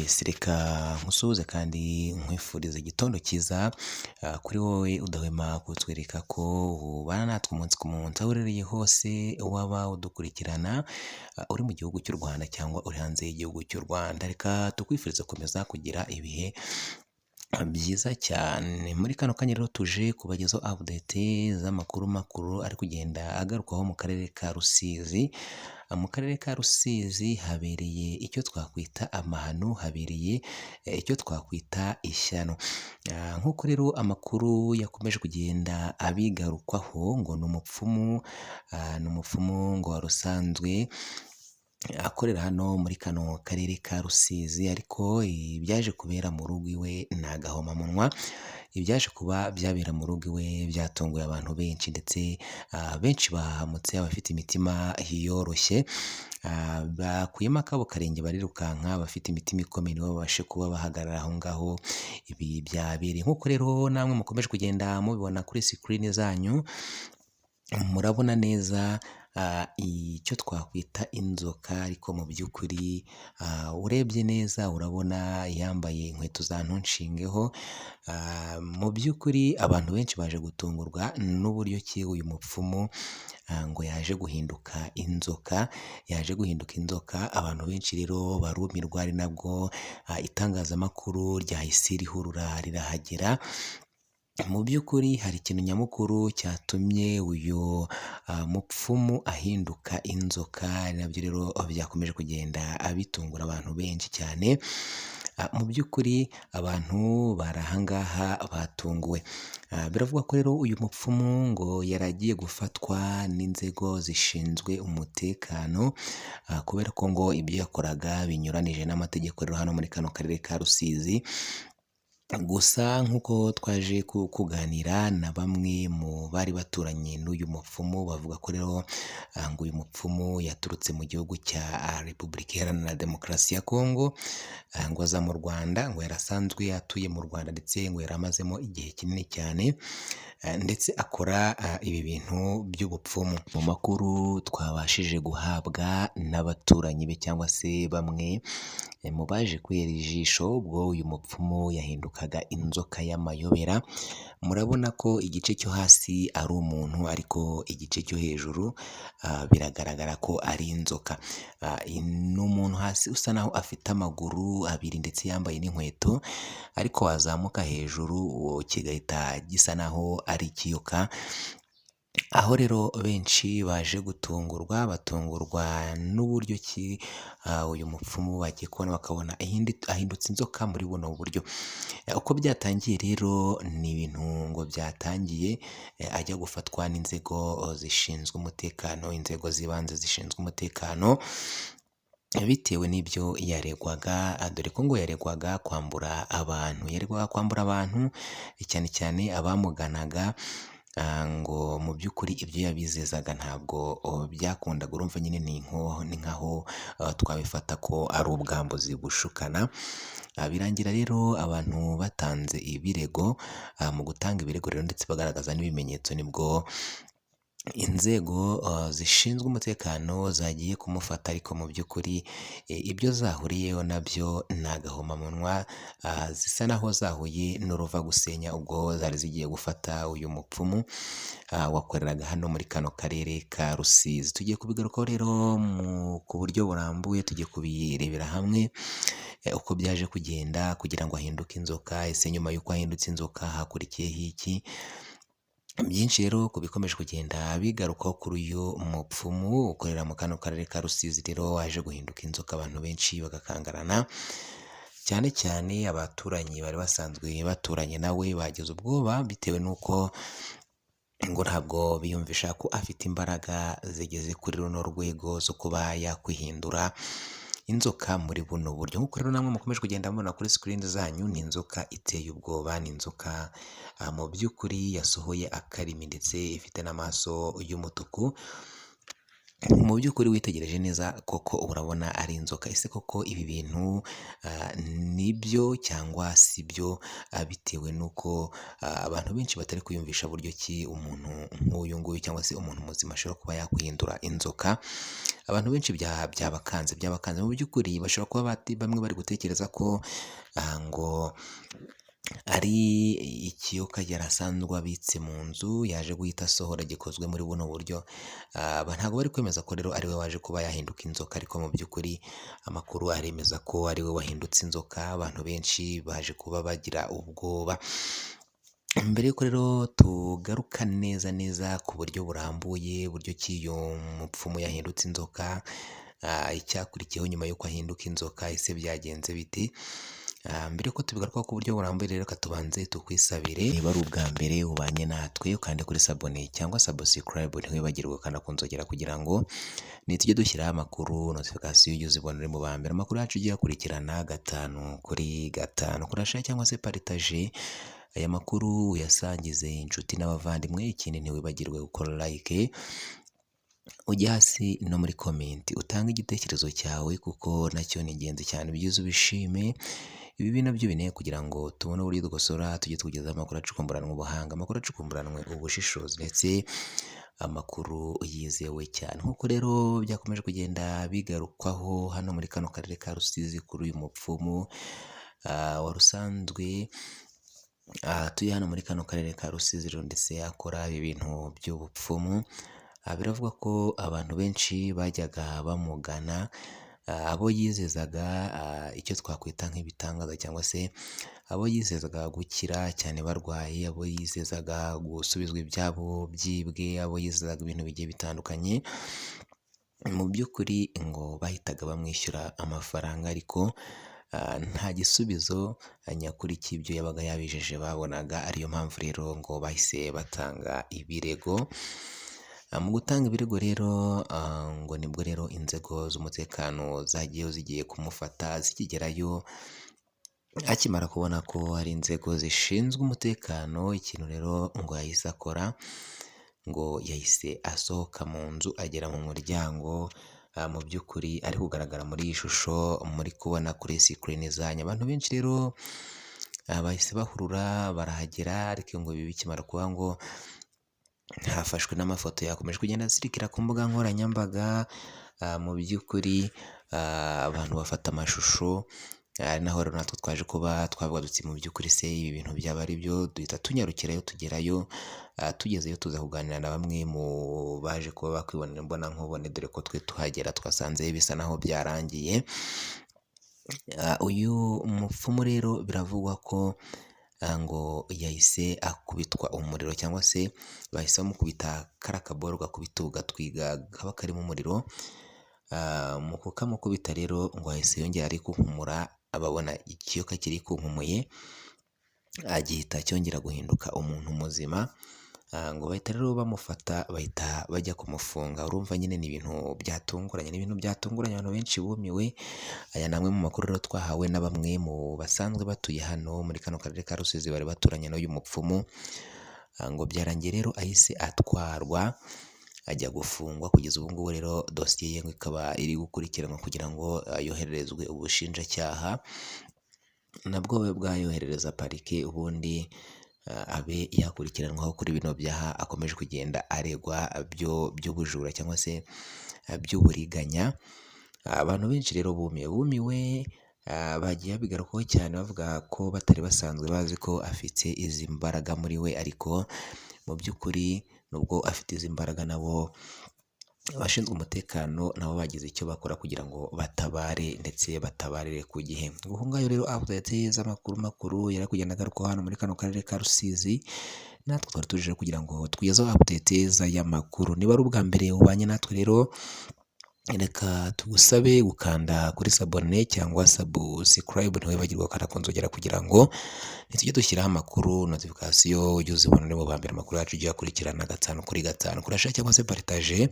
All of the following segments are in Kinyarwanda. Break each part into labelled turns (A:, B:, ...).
A: Yes, reka nkusuhuze kandi nkwifuriza igitondo cyiza kuri wowe udahwema kutwereka ko ubana natwe umunsi ku munsi, aho uherereye hose waba udukurikirana uri mu gihugu cy'u Rwanda cyangwa uri hanze y'igihugu cy'u Rwanda. Reka tukwifurize gukomeza kugira ibihe byiza cyane. Muri kano kanya rero tuje kubagezaho update z'amakuru makuru ari kugenda agarukwaho mu karere ka Rusizi. Mu karere ka Rusizi habereye icyo twakwita amahano, habereye icyo twakwita ishyano. Nk'uko rero amakuru yakomeje kugenda abigarukwaho ngo ni umupfumu ngo wari usanzwe akorera hano muri kano karere ka Rusizi, ariko ibyaje kubera mu rugo iwe ni agahomamunwa. Ibyaje kuba byabera mu rugo iwe byatunguye abantu benshi, ndetse benshi bahamutse, abafite imitima yoroshye bakuyemo akabo karenge barirukanka, abafite imitima ikomeye nibo babashe kuba bahagarara aho ngaho ibi byabereye. Nk'uko rero namwe mukomeje kugenda mubibona kuri screen zanyu, murabona neza icyo twakwita inzoka, ariko mu by'ukuri urebye neza urabona yambaye inkweto za ntunshingeho. Mu by'ukuri abantu benshi baje gutungurwa n'uburyo ki uyu mupfumu ngo yaje guhinduka inzoka. Abantu benshi rero barumirwa, ari nabwo itangazamakuru ryahise rihurura rirahagera. Mu by'ukuri hari ikintu nyamukuru cyatumye uyu mupfumu ahinduka inzoka, nabyo rero byakomeje kugenda bitungura abantu benshi cyane. Mu by'ukuri abantu bari ahangaha batunguwe. Biravugwa ko rero uyu mupfumu ngo yaragiye gufatwa n'inzego zishinzwe umutekano, kubera ko ngo ibyo yakoraga binyuranije n'amategeko rero hano muri kano karere ka Rusizi. Gusa nk'uko twaje kuganira na bamwe mu bari baturanye n'uyu mupfumu, bavuga ko rero ngo uyu mupfumu yaturutse mu gihugu cya Repubulika Iharanira Demokarasi ya Kongo, ngo aza mu Rwanda, ngo yarasanzwe atuye mu Rwanda, ndetse ngo yaramazemo igihe kinini cyane, ndetse akora ibi bintu by'ubupfumu. Mu makuru twabashije guhabwa n'abaturanyi be cyangwa se bamwe mu baje kwihera ijisho ubwo uyu mupfumu yahindukaga inzoka y'amayobera, murabona ko igice cyo hasi ari umuntu, ariko igice cyo hejuru biragaragara ko ari inzoka. Ni umuntu hasi usa naho afite amaguru abiri ndetse yambaye n'inkweto, ariko wazamuka hejuru kigahita gisa naho ari ikiyoka. Aho rero benshi baje batungurwa n'uburyo ki uyu mupfumu bagiye kubona bakabona ahindutse inzoka muri buno buryo. Uko byatangiye rero ni ibintu ngo byatangiye ajya gufatwa n'inzego zishinzwe umutekano, inzego z'ibanze zishinzwe umutekano, bitewe n'ibyo yaregwaga, dore ko ngo yaregwaga kwambura abantu, cyane cyane abamuganaga. Ngo mu by'ukuri ibyo yabizezaga ntabwo byakundaga. Urumva nyine ni nkaho twabifata ko ari ubwambuzi bushukana. Birangira rero abantu batanze ibirego. Mu gutanga ibirego rero ndetse bagaragaza n'ibimenyetso, nibwo inzego zishinzwe umutekano zagiye kumufata, ariko mu by'ukuri ibyo zahuriyeho nabyo ni agahomamunwa. Zisa naho zahuye n'uruva gusenya ubwo zari zigiye gufata uyu mupfumu wakoreraga hano muri kano karere ka Rusizi. Tugiye kubigarukaho rero ku buryo burambuye, tugiye kubirebera hamwe uko byaje kugenda kugira ngo ahinduke inzoka. Ese nyuma y'uko ahindutse inzoka hakurikiyeho iki? Byinshi rero ku bikomeje kugenda bigarukaho kuri uyu mupfumu ukorera mu kano karere ka Rusizi, rero waje guhinduka inzoka. Abantu benshi bagakangarana, cyane cyane abaturanyi bari basanzwe baturanye nawe bagize ubwoba, bitewe n'uko ngo ntabwo biyumvisha ko afite imbaraga zigeze kuri runo rwego zo kuba yakwihindura inzoka muri buno buryo. Nk'uko rero namwe mukomeje kugenda mubona kuri screen zanyu, ni inzoka iteye ubwoba, ni inzoka mu by'ukuri yasohoye akarimi ndetse ifite n'amaso y'umutuku. Mu by'ukuri witegereje neza koko urabona ari inzoka. Ese koko ibi bintu nibyo cyangwa si byo, bitewe n'uko abantu benshi batari kwiyumvisha buryo ki umuntu nk'uyu nguyu cyangwa se umuntu muzima ashobora kuba yakwihindura inzoka. Abantu benshi byabakanze mu by'ukuri, bashobora kuba bamwe bari gutekereza ko ngo ari ikiyoka yari asanzwe abitse mu nzu yaje guhita asohora gikozwe muri buno buryo. Ntabwo bari kwemeza ko rero ari we waje kuba yahinduka inzoka, ariko mu by'ukuri amakuru aremeza ko ari we wahindutse inzoka. Abantu benshi baje kuba bagira ubwoba. Mbere y'uko rero tugaruka neza ku buryo burambuye buryo ki uyu mupfumu yahindutse inzoka, icyakurikiyeho nyuma y'uko ahinduka inzoka, ese byagenze biti? Mbere yuko tubigarukaho ku buryo burambuye rero, reka tubanze tukwisabire. Niba ari ubwa mbere ubanye natwe, ukande kuri sabone cyangwa subscribe, ntiwibagirwe gukanda ku nzogera kugira ngo nitujye dushyiraho amakuru notification ujye uzibona uri mu ba mbere. Amakuru yacu ugiye akurikirana 5 kuri 5. Kurashare cyangwa se partage aya makuru uyasangize inshuti n'abavandimwe. Ikindi ntiwibagirwe gukora like, ujye hasi no muri comment utange igitekerezo cyawe, kuko nacyo ni ingenzi cyane. Byiza ubishime. Ibi nabyo bineye kugira ngo tubone uburyo dukosora, tujye tugezaho amakuru acukumburanwe ubuhanga, amakuru acukumburanwe ubushishozi, ndetse amakuru yizewe cyane. Nk'uko rero byakomeje kugenda bigarukwaho hano muri kano karere ka Rusizi kuri uyu mupfumu wari usanzwe atuye hano muri kano karere ka Rusizi, ndetse akora ibintu by'ubupfumu. Biravugwa ko abantu benshi bajyaga bamugana, abo yizezaga icyo twakwita nk'ibitangaza, cyangwa se abo yizezaga gukira cyane barwaye, abo yizezaga gusubizwa ibyabo byibwe, abo yizezaga ibintu bigiye bitandukanye. Mu by'ukuri ngo bahitaga bamwishyura amafaranga, ariko nta gisubizo nyakuri cy'ibyo yabaga yabijeje babonaga. Ariyo mpamvu rero ngo bahise batanga ibirego. Mu gutanga ibirego rero ngo nibwo rero inzego z'umutekano zigiye kumufata. Zikigerayo, akimara kubona ko hari inzego zishinzwe umutekano, ikintu rero ngo yahise akora, ngo yahise asohoka mu nzu agera mu muryango. Mu by'ukuri ari kugaragara muri iyi shusho muri kubona kuri screen zanyu. Abantu benshi rero bahise bahurura barahagera, ariko ngo ibi bikimara kuba ngo hafashwe n'amafoto yakomeje kugenda azirikira ku mbuga nkoranyambaga. Mu by'ukuri abantu bafata amashusho, ari naho rero natwe twaje kuba twavuga duti mu by'ukuri se ibi bintu byaba ari byo. Duhita tunyarukirayo, tugerayo, tugezeyo tuza kuganira na bamwe mu baje kuba bakwibonera imbona nkubone, dore ko twe tuhagera twasanze bisa naho byarangiye. Uyu mupfumu rero biravugwa ko ngo yahise akubitwa umuriro, cyangwa se bahise bamukubita kariya kaboro gakubita ugatwiga kaba karimo umuriro. Mu kukamukubita rero ngo yahise yongera ari kunkumura, ababona ikiyoka kiri kunkumuye, gihita cyongera guhinduka umuntu muzima. Ngo bahita rero bamufata, bahita bajya kumufunga. Urumva nyine ni ibintu byatunguranye, abantu benshi bumiwe. Aya ni amwe mu makuru rero twahawe na bamwe mu basanzwe batuye hano muri kano karere ka Rusizi, bari baturanye n'uyu mupfumu. Ngo byarangiye rero ahise atwarwa ajya gufungwa. Kugeza ubu ngubu rero dosiye ye ngo ikaba iri gukurikiranwa kugira ngo yohererezwe ubushinjacyaha, nabwo bube bwayoherereza parike, ubundi abe yakurikiranwaho kuri bino byaha akomeje kugenda aregwa by'ubujura cyangwa se by'uburiganya. Abantu benshi rero bumiwe, bagiye babigarukaho cyane, bavuga ko batari basanzwe bazi ko afite izi mbaraga muri we, ariko mu by'ukuri nubwo afite izi mbaraga, nabo abashinzwe umutekano nabo bagize icyo bakora kugira ngo batabare, ndetse batabarire ku gihe. Ubu ngayo rero update z'amakuru yari kugenda agaruka hano muri kano karere ka Rusizi, natwe twari tuje kugira ngo twigezeho update z'aya makuru. Niba ari ubwa mbere ubanye natwe rero, reka tugusabe gukanda kuri sabone cyangwa subscribe, ntiwibagirwe gukanda ku nzogera kugira ngo nitujye dushyiraho amakuru notification ujye uzibona uri mu ba mbere. Amakuru yacu ugiye akurikirana 5 kuri 5. Kurashare cyangwa se partage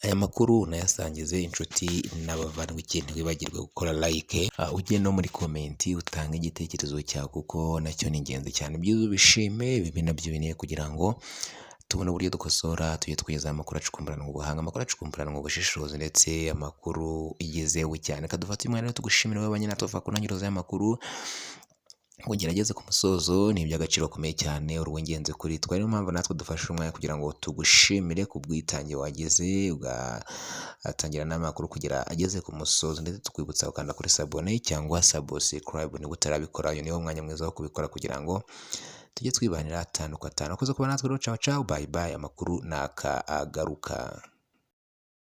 A: aya makuru unayasangize inshuti n'abavandimwe. Ikindi ntiwibagirwe gukora like, ujye no muri comment utange igitekerezo cyawe, kuko nacyo ni ingenzi cyane. Byiza ubishime. Ibi nabyo bineye kugira ngo tubona uburyo dukosora tujye tugeza amakuru acukumburanwa ubuhanga, amakuru acukumburanwa ubushishozi ndetse amakuru yizewe cyane. Kadufate umwanya rero tugushimira wowe natwe ku ntangiriro z'amakuru ngo gerageze ku musozo, ni iby'agaciro gakomeye cyane, uri uw'ingenzi kuri twe. Niyo mpamvu natwe dufashe umwanya kugira ngo tugushimire ku bwitange wagize ugatangira n'amakuru kugira ageze ku musozo, ndetse tukwibutsa gukanda kuri sabone cyangwa subscribe niba utarabikora. Uyu niwo mwanya mwiza wo kubikora kugira ngo tujye twibanira atanu ku atanu. Akoze kuba natwe rero, ciao ciao, bye bye, amakuru nakagaruka.